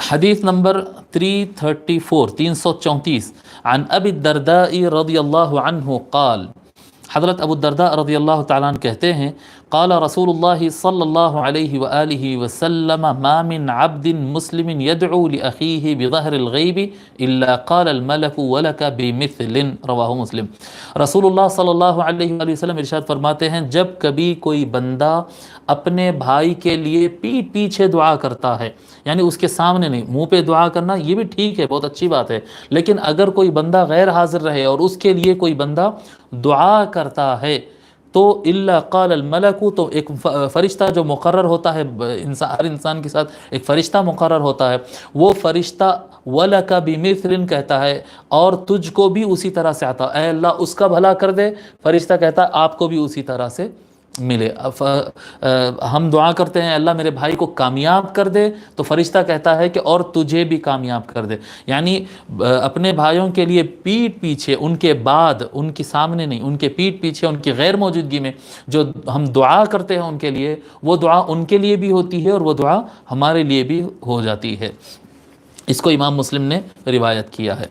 حدیث نمبر 334 عن ابی الدرداء رضی اللہ عنہ قال، حضرت ابو الدرداء رضی اللہ تعالیٰ عنہ کہتے ہیں، قال رسول اللہ صلی اللہ علیہ وآلہ وسلم ما من عبد مسلم يدعو لأخیہ بظہر الغیب الا قال الملک ولک بمثل، رواہ مسلم۔ رسول اللہ صلی اللہ علیہ وآلہ وسلم ارشاد فرماتے ہیں، جب کبھی کوئی بندہ اپنے بھائی کے لیے پیٹھ پیچھے دعا کرتا ہے، یعنی اس کے سامنے نہیں، منہ پہ دعا کرنا یہ بھی ٹھیک ہے، بہت اچھی بات ہے، لیکن اگر کوئی بندہ غیر حاضر رہے اور اس کے لیے کوئی بندہ دعا کرتا ہے تو الا قال الملک، تو ایک فرشتہ جو مقرر ہوتا ہے، ہر انسان کے ساتھ ایک فرشتہ مقرر ہوتا ہے، وہ فرشتہ وَلَكَ بِمِثْلٍ کہتا ہے اور تجھ کو بھی اسی طرح سے آتا، اے اللہ اس کا بھلا کر دے، فرشتہ کہتا ہے آپ کو بھی اسی طرح سے ملے۔ ہم دعا کرتے ہیں اللہ میرے بھائی کو کامیاب کر دے، تو فرشتہ کہتا ہے کہ اور تجھے بھی کامیاب کر دے، یعنی اپنے بھائیوں کے لیے پیٹھ پیچھے، ان کے بعد، ان کے سامنے نہیں، ان کے پیٹھ پیچھے، ان کی غیر موجودگی میں جو ہم دعا کرتے ہیں ان کے لیے، وہ دعا ان کے لیے بھی ہوتی ہے اور وہ دعا ہمارے لیے بھی ہو جاتی ہے۔ اس کو امام مسلم نے روایت کیا ہے۔